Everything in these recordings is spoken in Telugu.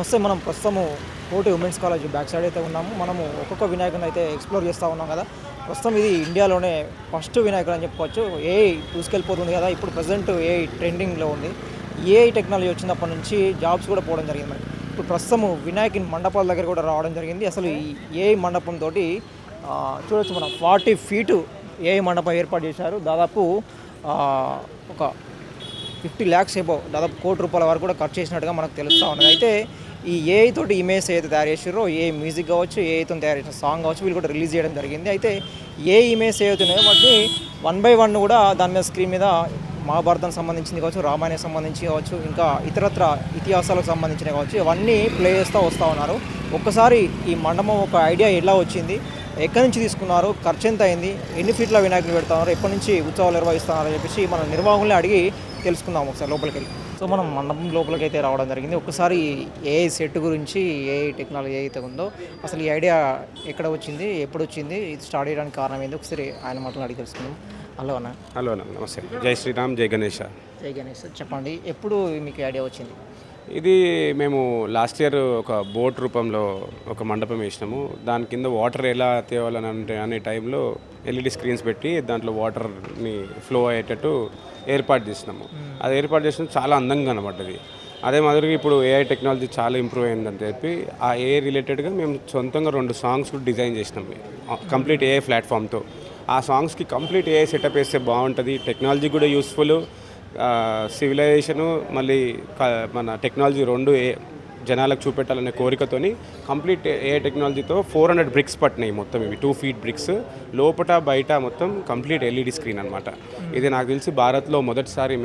వస్తే మనం ప్రస్తుతము కోటి ఉమెన్స్ కాలేజ్ బ్యాక్ సైడ్ అయితే ఉన్నాము. మనము ఒక్కొక్క వినాయకుని అయితే ఎక్స్ప్లోర్ చేస్తూ ఉన్నాం కదా. ప్రస్తుతం ఇది ఇండియాలోనే ఫస్ట్ వినాయకుడు అని చెప్పుకోవచ్చు. ఏఐ దూసుకెళ్ళిపోతుంది కదా. ఇప్పుడు ప్రజెంట్ ఏఐ ట్రెండింగ్లో ఉంది. ఏఐ టెక్నాలజీ వచ్చినప్పటి నుంచి జాబ్స్ కూడా పోవడం జరిగింది మనకి. ఇప్పుడు ప్రస్తుతము వినాయకుని మండపాల దగ్గర కూడా రావడం జరిగింది. అసలు ఈ ఏఐ మండపం తోటి చూడొచ్చు మనం 40 feet ఏఐ మండపం ఏర్పాటు చేశారు. దాదాపు ఒక 50 lakhs ఎబో దాదాపు ₹1,00,00,000 వరకు కూడా ఖర్చు చేసినట్టుగా మనకు తెలుస్తూ ఉన్నది. అయితే ఈ ఏఐ తోటి ఇమేజ్ ఏదైతే తయారు చేసారో ఏఐ మ్యూజిక్ కావచ్చు, ఏఐతో తయారు చేసిన సాంగ్ కావచ్చు, వీళ్ళు కూడా రిలీజ్ చేయడం జరిగింది. అయితే ఏ ఇమేజ్ ఏవైతున్నాయో వాటిని 1 by 1 కూడా దాని మీద స్క్రీన్ మీద మహాభారతానికి సంబంధించింది కావచ్చు, రామాయణానికి సంబంధించి కావచ్చు, ఇంకా ఇతరత్ర ఇతిహాసాలకు సంబంధించినవి కావచ్చు, ఇవన్నీ ప్లే చేస్తూ వస్తూ ఉన్నారు. ఒక్కసారి ఈ మండపం ఒక ఐడియా ఎలా వచ్చింది, ఎక్కడి నుంచి తీసుకున్నారు, ఖర్చు ఎంత అయింది, ఎన్ని ఫీట్ల వినాయకులు పెడుతున్నారు, ఎప్పటి నుంచి ఉత్సవాలు నిర్వహిస్తున్నారు అని చెప్పేసి మన నిర్వాహకుల్ని అడిగి తెలుసుకుందాం ఒకసారి లోపలికి వెళ్ళి. సో మనం మండపం లోపలికి అయితే రావడం జరిగింది. ఒక్కసారి ఏఐ సెట్ గురించి, ఏఐ టెక్నాలజీ ఏదైతే ఉందో అసలు ఈ ఐడియా ఎక్కడ వచ్చింది, ఎప్పుడు వచ్చింది, ఇది స్టార్ట్ చేయడానికి కారణం ఏంది, ఒకసారి ఆయన మాటలు అడిగి తెలుసుకుందాం. హలో అన్న. హలో అన్న, నమస్తే. జై శ్రీరామ్, జై గణేష. జై గణేష్. చెప్పండి, ఎప్పుడు మీకు ఐడియా వచ్చింది? ఇది మేము లాస్ట్ ఇయర్ ఒక బోట్ రూపంలో ఒక మండపం వేసినాము. దాని కింద వాటర్ ఎలా తేవాలని అనే టైంలో ఎల్ఈడి స్క్రీన్స్ పెట్టి దాంట్లో వాటర్ని ఫ్లో అయ్యేటట్టు ఏర్పాటు చేసినాము. అది ఏర్పాటు చేసినప్పుడు చాలా అందంగా కనబడ్డది. అదే మాదిరిగా ఇప్పుడు ఏఐ టెక్నాలజీ చాలా ఇంప్రూవ్ అయిందని చెప్పి ఆ ఏఐ రిలేటెడ్గా మేము సొంతంగా 2 సాంగ్స్ కూడా డిజైన్ చేసినాం కంప్లీట్ ఏఐ ప్లాట్ఫామ్తో. ఆ సాంగ్స్కి కంప్లీట్ ఏఐ సెటప్ వేస్తే బాగుంటుంది, టెక్నాలజీ కూడా యూస్ఫుల్, సివిలైజేషను మళ్ళీ మన టెక్నాలజీ 2 జనాలకు చూపెట్టాలనే కోరికతోని కంప్లీట్ ఏఐ టెక్నాలజీతో 400 బ్రిక్స్ పట్టినాయి. మొత్తం ఇవి 2 feet బ్రిక్స్, లోపట బయట మొత్తం కంప్లీట్ ఎల్ఈడి స్క్రీన్ అనమాట. ఇది నాకు తెలిసి భారత్లో మొదటిసారి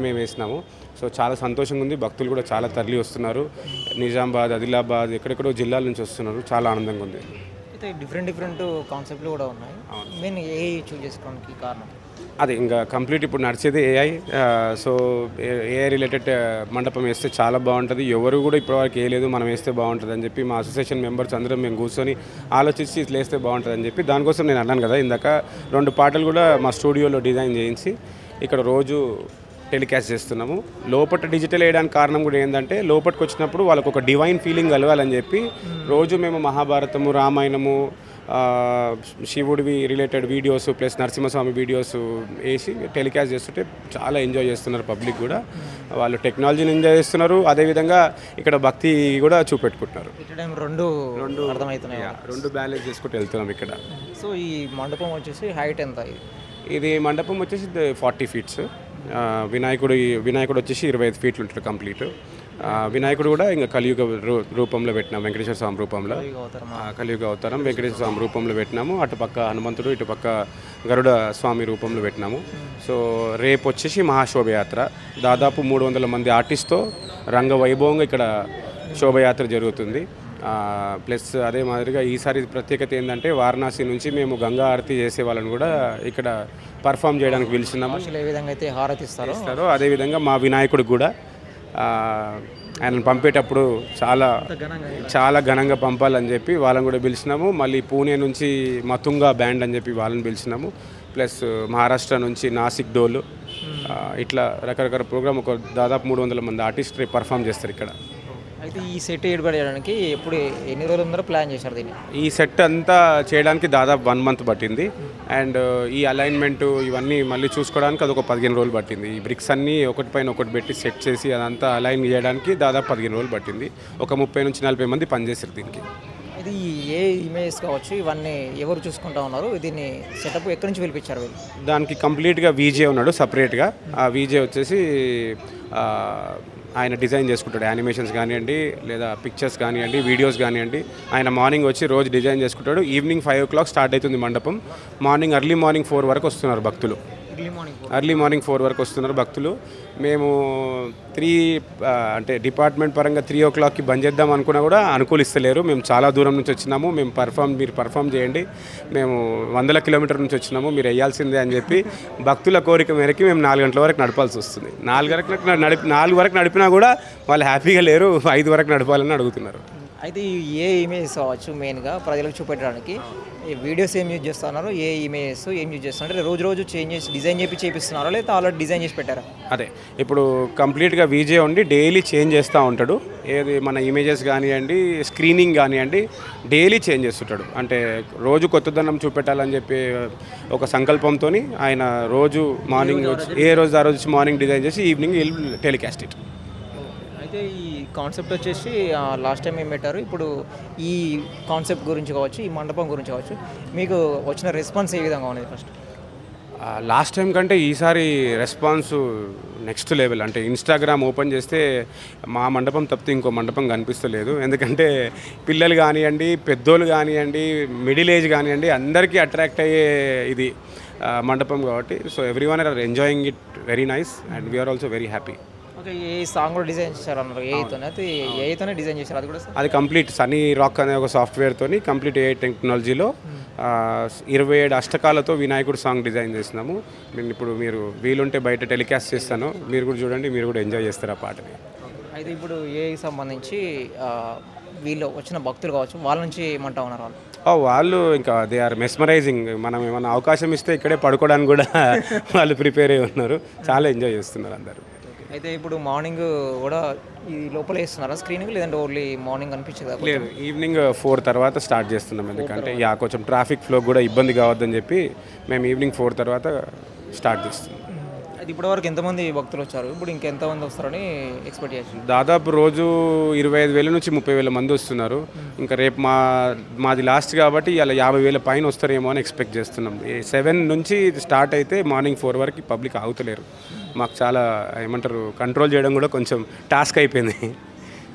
మేము వేసినాము. సో చాలా సంతోషంగా ఉంది. భక్తులు కూడా చాలా తరలి వస్తున్నారు. నిజామాబాద్, ఆదిలాబాద్, ఎక్కడెక్కడో జిల్లాల నుంచి వస్తున్నారు. చాలా ఆనందంగా ఉంది. అయితే డిఫరెంట్ కాన్సెప్ట్లు కూడా ఉన్నాయి. మెయిన్ ఏఐ చూస్ చేసుకోవడానికి కారణం అదే ఇంకా కంప్లీట్ ఇప్పుడు నడిచేది ఏఐ. సో ఏఐ రిలేటెడ్ మండపం వేస్తే చాలా బాగుంటుంది. ఎవరు కూడా ఇప్పటివరకు వేయలేదు, మనం వేస్తే బాగుంటుంది అని చెప్పి మా అసోసియేషన్ మెంబర్స్ అందరం మేము కూర్చొని ఆలోచించి ఇట్లా వేస్తే బాగుంటుంది అని చెప్పి దానికోసం నేను అన్నాను కదా ఇందాక, 2 పాటలు కూడా మా స్టూడియోలో డిజైన్ చేయించి ఇక్కడ రోజు టెలికాస్ట్ చేస్తున్నాము. లోపల డిజిటల్ వేయడానికి కారణం కూడా ఏంటంటే లోపలికి వచ్చినప్పుడు వాళ్ళకు ఒక డివైన్ ఫీలింగ్ కలగాలని చెప్పి రోజు మేము మహాభారతము, రామాయణము, శివుడివి related videos plus Narasimhaswamy videos వేసి టెలికాస్ట్ చేస్తుంటే చాలా ఎంజాయ్ చేస్తున్నారు. పబ్లిక్ కూడా వాళ్ళు టెక్నాలజీని ఎంజాయ్ చేస్తున్నారు, అదేవిధంగా ఇక్కడ భక్తి కూడా చూపెట్టుకుంటున్నారు. రెండు బ్యాలెన్స్ చేసుకుంటూ వెళ్తున్నాం ఇక్కడ. సో ఈ మండపం వచ్చేసి హైట్ ఎంత? ఇది మండపం వచ్చేసి 40 feet. వినాయకుడు వచ్చేసి 25 feet ఉంటాడు కంప్లీట్. వినాయకుడు కూడా ఇంకా కలియుగ రూపంలో పెట్టినాము, వెంకటేశ్వర స్వామి రూపంలో, కలియుగ అవతారం వెంకటేశ్వర స్వామి రూపంలో పెట్టినాము. అటుపక్క హనుమంతుడు, ఇటుపక్క గరుడ స్వామి రూపంలో పెట్టినాము. సో రేపు వచ్చేసి మహాశోభయాత్ర, దాదాపు 300 మంది ఆర్టిస్ట్తో రంగవైభవంగా ఇక్కడ శోభయాత్ర జరుగుతుంది. ప్లస్ అదే మాదిరిగా ఈసారి ప్రత్యేకత ఏంటంటే వారణాసి నుంచి మేము గంగా ఆరతి చేసే వాళ్ళని కూడా ఇక్కడ పర్ఫామ్ చేయడానికి పిలిచినాము. ఏ విధంగా అయితే హారతి ఇస్తారో అదేవిధంగా మా వినాయకుడికి కూడా ఆయనను పంపేటప్పుడు చాలా ఘనంగా పంపాలని చెప్పి వాళ్ళని కూడా పిలిచినాము. మళ్ళీ పూణే నుంచి మతుంగా బ్యాండ్ అని చెప్పి వాళ్ళని పిలిచినాము. ప్లస్ మహారాష్ట్ర నుంచి నాసిక్ డోలు, ఇట్లా రకరకాల ప్రోగ్రామ్ ఒక దాదాపు 300 మంది ఆర్టిస్ట్ పర్ఫామ్ చేస్తారు ఇక్కడ. అయితే ఈ సెట్ ఏర్పాటు చేయడానికి ఎన్ని రోజుల ముందర ప్లాన్ చేశారు దీన్ని? ఈ సెట్ అంతా చేయడానికి దాదాపు 1 month పట్టింది. అండ్ ఈ అలైన్మెంట్ ఇవన్నీ మళ్ళీ చూసుకోవడానికి అదొక 15 రోజులు పట్టింది. ఈ బ్రిక్స్ అన్నీ ఒకటిపైన ఒకటి పెట్టి సెట్ చేసి అదంతా అలైన్ చేయడానికి దాదాపు 15 రోజులు పట్టింది. ఒక 30 నుంచి 40 మంది పనిచేశారు దీనికి. ఇది ఏ ఇమేజ్ కావచ్చు, ఇవన్నీ ఎవరు చూసుకుంటా ఉన్నారు? దీన్ని సెటప్ ఎక్కడి నుంచి పిలిపించారు? దానికి కంప్లీట్గా వీజే ఉన్నాడు సపరేట్గా. ఆ వీజే వచ్చేసి ఆయన డిజైన్ చేసుకుంటాడు. యానిమేషన్స్ కానివ్వండి, లేదా పిక్చర్స్ కానివ్వండి, వీడియోస్ కానివ్వండి. ఆయన మార్నింగ్ వచ్చి రోజు డిజైన్ చేసుకుంటాడు. ఈవినింగ్ 5 o'clock స్టార్ట్ అవుతుంది మండపం. ఎర్లీ మార్నింగ్ 4 వరకు వస్తున్నారు భక్తులు. ఎర్లీ మార్నింగ్ 4 వరకు వస్తున్నారు భక్తులు. మేము అంటే డిపార్ట్మెంట్ పరంగా 3 o'clockకి బంద్ చేద్దాం అనుకున్నా కూడా అనుకూలిస్తలేరు. మేము చాలా దూరం నుంచి వచ్చినాము, మీరు పర్ఫామ్ చేయండి, మేము 100 kilometers నుంచి వచ్చినాము, మీరు వేయాల్సిందే అని చెప్పి భక్తుల కోరిక మేరకి మేము 4 గంటల వరకు నడపాల్సి వస్తుంది. 4 వరకు నడిపినా కూడా వాళ్ళు హ్యాపీగా లేరు, 5 వరకు నడపాలని అడుగుతున్నారు. అయితే ఏ ఇమేజెస్ కావచ్చు మెయిన్గా ప్రజలకు చూపెట్టడానికి ఈ వీడియోస్ ఏం యూజ్ చేస్తున్నారు, ఏ ఇమేజెస్ ఏం యూజ్ చేస్తున్నారు, రోజు రోజు చేంజ్ చేసి డిజైన్ చేపిస్తున్నారా లేదా ఆల్రెడీ డిజైన్ చేసి పెట్టారా? అదే ఇప్పుడు కంప్లీట్గా వీజే ఉండి డైలీ చేంజ్ చేస్తూ ఉంటాడు. ఏది మన ఇమేజెస్ కానివ్వండి, స్క్రీనింగ్ కానివ్వండి, డైలీ చేంజ్ చేస్తుంటాడు. అంటే రోజు కొత్తదనం చూపెట్టాలని చెప్పి ఒక సంకల్పంతో ఆయన రోజు మార్నింగ్ ఏ రోజు ఆ రోజు మార్నింగ్ డిజైన్ చేసి ఈవినింగ్ టెలికాస్ట్ ఇట్. అయితే ఈ కాన్సెప్ట్ వచ్చేసి లాస్ట్ టైం ఏం పెట్టారు, ఇప్పుడు ఈ కాన్సెప్ట్ గురించి కావచ్చు, ఈ మండపం గురించి కావచ్చు, మీకు వచ్చిన రెస్పాన్స్ ఏ విధంగా ఉన్నది? ఫస్ట్ లాస్ట్ టైం కంటే ఈసారి రెస్పాన్స్ నెక్స్ట్ లెవెల్. అంటే ఇన్స్టాగ్రామ్ ఓపెన్ చేస్తే మా మండపం తప్పితే ఇంకో మండపం కనిపిస్తలేదు. ఎందుకంటే పిల్లలు కానివ్వండి, పెద్దోళ్ళు కానివ్వండి, మిడిల్ ఏజ్ కానివ్వండి, అందరికీ అట్రాక్ట్ అయ్యే ఇది మండపం కాబట్టి so everyone are enjoying it very nice and we are also very happy. Okay, a song కూడా డిజైన్ చేశారు అన్నారు, ఏఐతోనే అయితే ఏఐతోనే డిజైన్ చేశారు అది కూడా? అది కంప్లీట్ సనీ రాక్ అనే ఒక సాఫ్ట్వేర్తో కంప్లీట్ ఏఐ టెక్నాలజీలో 27 అష్టకాలతో వినాయకుడు సాంగ్ డిజైన్ చేస్తున్నాము. నేను ఇప్పుడు మీరు వీలుంటే బయట టెలికాస్ట్ చేస్తాను, మీరు కూడా చూడండి, మీరు కూడా ఎంజాయ్ చేస్తారు ఆ పాటని. అయితే ఇప్పుడు ఏఐకి సంబంధించి వీళ్ళు వచ్చిన భక్తులు కావచ్చు, వాళ్ళ నుంచి ఏమంటా ఉన్నారు వాళ్ళు? వాళ్ళు ఇంకా దే ఆర్ మెస్మరైజింగ్. మనం ఏమైనా అవకాశం ఇస్తే ఇక్కడే పడుకోవడానికి కూడా వాళ్ళు ప్రిపేర్ అయి ఉన్నారు. చాలా ఎంజాయ్ చేస్తున్నారు అందరూ. అయితే ఇప్పుడు మార్నింగ్ కూడా ఈ లోపల వేస్తున్నారా స్క్రీనింగ్, లేదంటే ఓన్లీ మార్నింగ్ అనిపించదా? లేదు, ఈవినింగ్ 4 తర్వాత స్టార్ట్ చేస్తున్నాం. ఎందుకంటే కొంచెం ట్రాఫిక్ ఫ్లో కూడా ఇబ్బంది కావద్దని చెప్పి మేము ఈవినింగ్ 4 తర్వాత స్టార్ట్ చేస్తున్నాం. అది ఇప్పటివరకు ఎంతమంది భక్తులు వచ్చారు, ఇప్పుడు ఇంకెంతమంది వస్తారని ఎక్స్పెక్ట్ చేసి? దాదాపు రోజు 25,000 నుంచి 30,000 మంది వస్తున్నారు. ఇంకా రేపు మాది లాస్ట్ కాబట్టి ఇలా 50,000 పైన వస్తారేమో అని ఎక్స్పెక్ట్ చేస్తున్నాం. 7 నుంచి స్టార్ట్ అయితే మార్నింగ్ 4 వరకు పబ్లిక్ ఆగుతలేరు. మాకు చాలా ఏమంటారు కంట్రోల్ చేయడం కూడా కొంచెం టాస్క్ అయిపోయింది.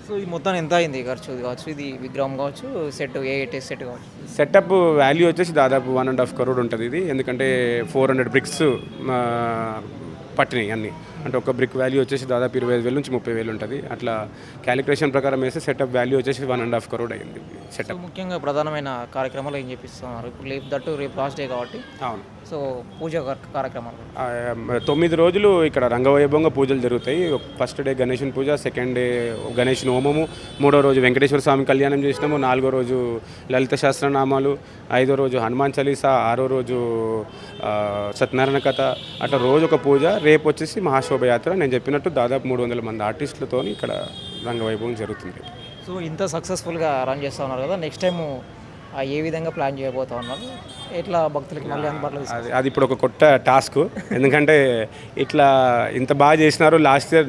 సో ఇది మొత్తం ఎంత అయింది ఖర్చు కావచ్చు, ఇది విగ్రహం కావచ్చు, సెట్ సెట్ కావచ్చు? సెటప్ వాల్యూ వచ్చేసి దాదాపు 1.5 crore ఉంటుంది ఇది. ఎందుకంటే 400 బ్రిక్స్ పట్టినాయి అన్నీ. అంటే ఒక బ్రిక్ వాల్యూ వచ్చేసి దాదాపు 25,000 నుంచి 30,000 ఉంటుంది. అట్లా క్యాలిక్యులేషన్ ప్రకారం వేస్తే సెటప్ వాల్యూ వచ్చేసి 1.5 crore అయింది సెటప్. ముఖ్యంగా ప్రధానమైన కార్యక్రమాలు ఏం చేపిస్తున్నారు ఇప్పుడు? రేపు లాస్ట్ డే కాబట్టి. అవును. సో పూజ కార్యక్రమాలు 9 రోజులు ఇక్కడ రంగవైభవంగా పూజలు జరుగుతాయి. ఫస్ట్ డే గణేశుని పూజ, సెకండ్ డే గణేశుని హోమము, 3వ రోజు వెంకటేశ్వర స్వామి కళ్యాణం చేసినాము, 4వ రోజు లలిత శాస్త్రనామాలు, 5వ రోజు హనుమాన్ చాలీసా, 6వ రోజు సత్యనారాయణ కథ, అట్లా రోజు ఒక పూజ. రేపు వచ్చేసి మహాశోభయాత్ర. నేను చెప్పినట్టు దాదాపు 300 మంది ఆర్టిస్టులతో ఇక్కడ రంగవైభవం జరుగుతుంది. సో ఇంత సక్సెస్ఫుల్గా రన్ చేస్తూ ఉన్నారు కదా, నెక్స్ట్ టైము ఏ విధంగా ప్లాన్ చేయబోతా ఉన్నారు, ఎట్లా భక్తులకి మళ్ళీ అందుబాటులో? అది ఇప్పుడు ఒక కొత్త టాస్క్. ఎందుకంటే ఇట్లా ఇంత బాగా చేసినారు,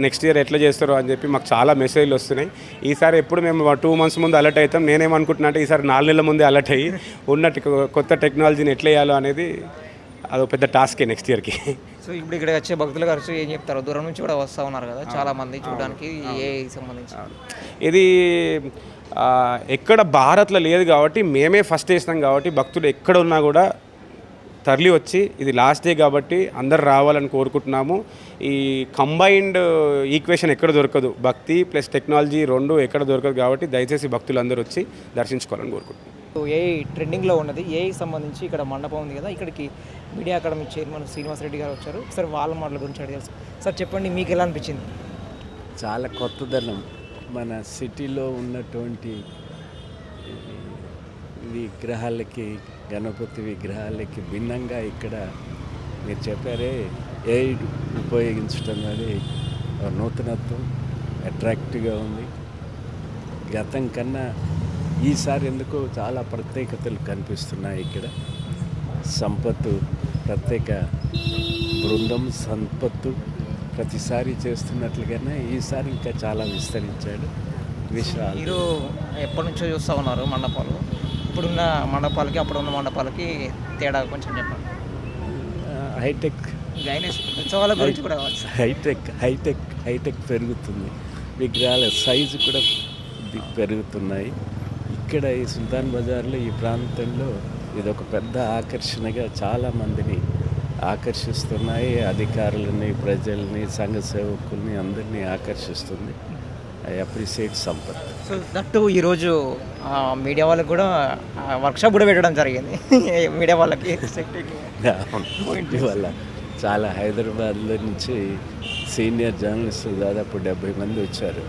నెక్స్ట్ ఇయర్ ఎట్లా చేస్తారు అని చెప్పి మాకు చాలా మెసేజ్లు వస్తున్నాయి. ఈసారి ఎప్పుడు మేము 2 months ముందు అలర్ట్ అవుతాం. నేనేమనుకుంటున్నా అంటే ఈసారి 4 నెలల ముందే అలర్ట్ అయ్యి ఉన్నట్టు కొత్త టెక్నాలజీని ఎట్లా వేయాలో అనేది అదో పెద్ద టాస్కే నెక్స్ట్ ఇయర్కి. సో ఇప్పుడు ఇక్కడ వచ్చే భక్తుల ఖర్చు ఏం చెప్తారు? దూరం నుంచి కూడా వస్తూ ఉన్నారు కదా చాలా మంది చూడడానికి, ఏ సంబంధించి ఇది ఎక్కడ భారత్లో లేదు కాబట్టి మేమే ఫస్ట్ వేసినాం కాబట్టి భక్తులు ఎక్కడ ఉన్నా కూడా తరలి వచ్చి, ఇది లాస్ట్ డే కాబట్టి అందరు రావాలని కోరుకుంటున్నాము. ఈ కంబైన్డ్ ఈక్వేషన్ ఎక్కడ దొరకదు, భక్తి ప్లస్ టెక్నాలజీ 2 ఎక్కడ దొరకదు కాబట్టి దయచేసి భక్తులు అందరూ వచ్చి దర్శించుకోవాలని కోరుకుంటున్నాం. ఏ ట్రెండింగ్లో ఉన్నది, ఏఐ సంబంధించి ఇక్కడ మండపం ఉంది కదా, ఇక్కడికి media academy chairman Srinivas Reddy గారు వచ్చారు. సార్ వాళ్ళ మాటల గురించి అడిగారు. సార్ చెప్పండి, మీకు ఎలా అనిపించింది? చాలా కొత్తదనం. మన సిటీలో ఉన్నటువంటి విగ్రహాలకి, గణపతి విగ్రహాలకి భిన్నంగా ఇక్కడ మీరు చెప్పారే ఏఐ ఉపయోగించడం అనేది నూతనత్వం, అట్రాక్టివ్గా ఉంది. గతం కన్నా ఈసారి ఎందుకో చాలా ప్రత్యేకతలు కనిపిస్తున్నాయి. ఇక్కడ సంపత్తు, ప్రత్యేక బృందం, సంపత్తు ప్రతిసారి చేస్తున్నట్లుగానే ఈసారి ఇంకా చాలా విస్తరించాడు. మీరు ఎప్పటి నుంచో చూస్తూ ఉన్నారు మండపాలు, ఇప్పుడున్న మండపాలకి అప్పుడున్న మండపాలకి తేడా కొంచెం చెప్పండి. హైటెక్ ఉత్సవాల గురించి కూడా హైటెక్ పెరుగుతుంది. విగ్రహాల సైజు కూడా పెరుగుతున్నాయి. ఇక్కడ ఈ సుల్తాన్ బజార్లో, ఈ ప్రాంతంలో ఇదొక పెద్ద ఆకర్షణగా చాలామందిని ఆకర్షిస్తున్నాయి. అధికారులని, ప్రజల్ని, సంఘ సేవకుల్ని అందరినీ ఆకర్షిస్తుంది. I appreciate Sampath. So that ఈరోజు మీడియా వాళ్ళకి కూడా వర్క్షాప్ కూడా పెట్టడం జరిగింది. మీడియా వాళ్ళకి ఇవాళ చాలా హైదరాబాద్లో నుంచి సీనియర్ జర్నలిస్టులు దాదాపు 70 మంది వచ్చారు.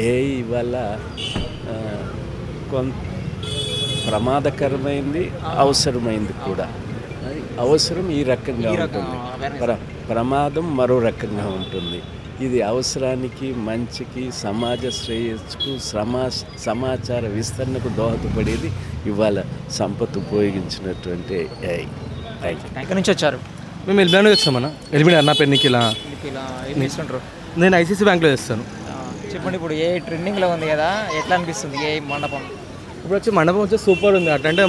ఏఐ వల్ల కొంత ప్రమాదకరమైంది, అవసరమైంది కూడా. అది అవసరం ఈ రకంగా ఉంటుంది, ప్రమాదం మరో రకంగా ఉంటుంది. ఇది అవసరానికి, మంచికి, సమాజ శ్రేయస్సుకు, సమాచార విస్తరణకు దోహదపడేది ఇవాళ సంపత్ ఉపయోగించినటువంటి ఏఐ. Thank you. ఎక్కడి నుంచి వచ్చారు? మేము ఎల్బీ నుంచి వచ్చామన్నా. ఎల్బీ నా పేరు నిఖిల్. ఇలా ఏం చేస్తుంటారు? నేను ఐసీసీ బ్యాంక్లో చేస్తాను. చెప్పండి, ఇప్పుడు ఏ ట్రెండింగ్లో ఉంది కదా, ఎట్లా అనిపిస్తుంది ఏ మండపం? ఇప్పుడు వచ్చి మండపం వచ్చి సూపర్ ఉంది. అంటే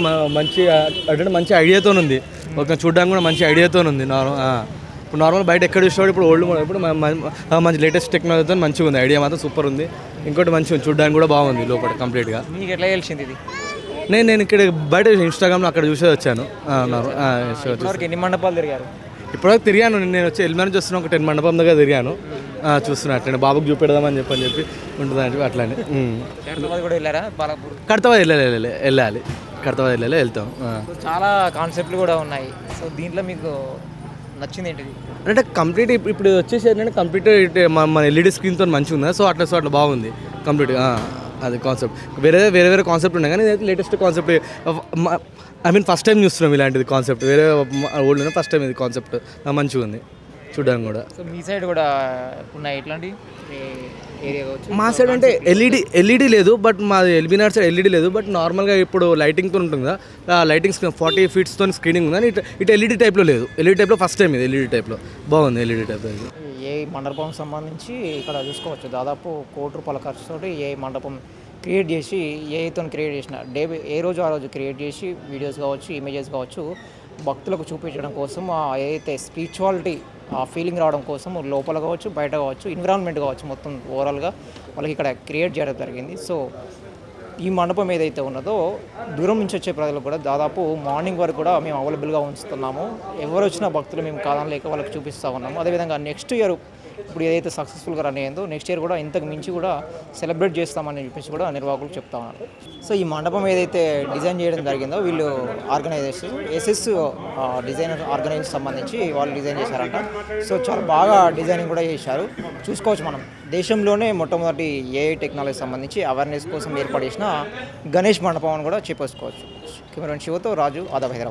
మంచి ఐడియాతో ఉంది. ఒక చూడడానికి కూడా మంచి ఐడియాతో ఉంది. ఇప్పుడు నార్మల్ బయట ఎక్కడ చూసినా ఇప్పుడు ఓల్డ్ మోడల్, ఇప్పుడు మంచి లేటెస్ట్ టెక్నాలజీతో మంచిగా ఉంది. ఐడియా మాత్రం సూపర్ ఉంది. ఇంకోటి మంచిగా ఉంది, చూడడానికి కూడా బాగుంది లోపల కంప్లీట్గా. మీకు ఎట్లా తెలిసింది ఇది? నేను ఇక్కడ బయట ఇన్స్టాగ్రామ్లో అక్కడ చూసే వచ్చాను. ఎన్ని మండపాలు తిరిగారు? ఇప్పటివరకు తిరిగాను. నేను వచ్చి ఎల్బీ నుంచి వస్తున్నా, ఒక 10 మండపం దగ్గర తిరిగాను. చూస్తున్నా అట్లనే బాబుకి చూపెడదామని చెప్పి ఉంటుందని అట్లానే. హైదరాబాద్ కూడా వెళ్ళారా? బాలాపూర్, కడతాబాద్ వెళ్ళాలి. కడతాబాద్ వెళ్తాం. చాలా కాన్సెప్ట్లు కూడా ఉన్నాయి. సో దీంట్లో మీకు నచ్చింది ఏంటిది? అంటే కంప్లీట్ ఇప్పుడు వచ్చేసి ఏంటంటే కంప్లీట్ మన ఎల్ఈడి స్క్రీన్తో మంచిగా ఉంది. సో అట్లా బాగుంది కంప్లీట్గా. అది కాన్సెప్ట్ వేరే కాన్సెప్ట్ ఉన్నాయి, కానీ ఇదైతే లేటెస్ట్ కాన్సెప్ట్. ఫస్ట్ టైం చూస్తున్నాం ఇలాంటిది కాన్సెప్ట్. వేరే ఓల్డ్ ఫస్ట్ టైం ఇది కాన్సెప్ట్ మంచిగా ఉంది చూడడానికి కూడా. సో మీ సైడ్ కూడా ఉన్నాయి ఇట్లాంటి ఏరియా కావచ్చు? మా సైడ్ అంటే ఎల్ఈడి లేదు, బట్ మాది ఎల్బీ నగర్ సైడ్ ఎల్ఈడి లేదు. బట్ నార్మల్గా ఇప్పుడు లైటింగ్తో ఉంటుంది కదా, లైటింగ్ 40 ఫీట్స్తో స్క్రీనింగ్ ఉంది. ఇటు ఎల్ఈడి టైప్లో లేదు. ఎల్ఈడి టైప్లో ఫస్ట్ టైం ఇది ఎల్ఈడి టైప్లో బాగుంది. ఎల్ఈడి టైప్లో ఇది ఏ మండపం సంబంధించి ఇక్కడ చూసుకోవచ్చు. దాదాపు ₹1,00,00,000 ఖర్చుతోటి ఏ మండపం క్రియేట్ చేసి, ఏఐతో క్రియేట్ చేసిన ఏ రోజు ఆ రోజు క్రియేట్ చేసి వీడియోస్ కావచ్చు, ఇమేజెస్ కావచ్చు, భక్తులకు చూపించడం కోసం, ఏదైతే స్పిరిచువాలిటీ ఆ ఫీలింగ్ రావడం కోసం లోపల కావచ్చు, బయట కావచ్చు, ఎన్విరాన్మెంట్ కావచ్చు, మొత్తం ఓవరాల్గా వాళ్ళకి ఇక్కడ క్రియేట్ చేయడం జరిగింది. సో ఈ మండపం ఏదైతే ఉన్నదో దూరం నుంచి వచ్చే ప్రజలకు కూడా దాదాపు మార్నింగ్ వరకు కూడా మేము అవైలబుల్గా ఉంచుతున్నాము. ఎవరు వచ్చినా భక్తులు మేము కాదనలేక వాళ్ళకి చూపిస్తూ ఉన్నాము. అదేవిధంగా నెక్స్ట్ ఇయర్ ఇప్పుడు ఏదైతే సక్సెస్ఫుల్గా రన్ అయ్యిందో నెక్స్ట్ ఇయర్ కూడా ఇంతకు మించి కూడా సెలబ్రేట్ చేస్తామని చెప్పేసి కూడా నిర్వాహకులు చెప్తా ఉన్నారు. సో ఈ మండపం ఏదైతే డిజైన్ చేయడం జరిగిందో వీళ్ళు ఆర్గనైజేషన్ ఎస్ఎస్ డిజైనర్ ఆర్గనైజేషన్ సంబంధించి వాళ్ళు డిజైన్ చేశారంట. సో చాలా బాగా డిజైనింగ్ కూడా చేశారు. చూసుకోవచ్చు మనం దేశంలోనే మొట్టమొదటి ఏఐ టెక్నాలజీ సంబంధించి అవేర్నెస్ కోసం ఏర్పాటు చేసిన గణేష్ మండపం అని కూడా చెప్పేసుకోవచ్చు. కెమెరా శివతో రాజు, ఆదాబ్, హైదరాబాద్.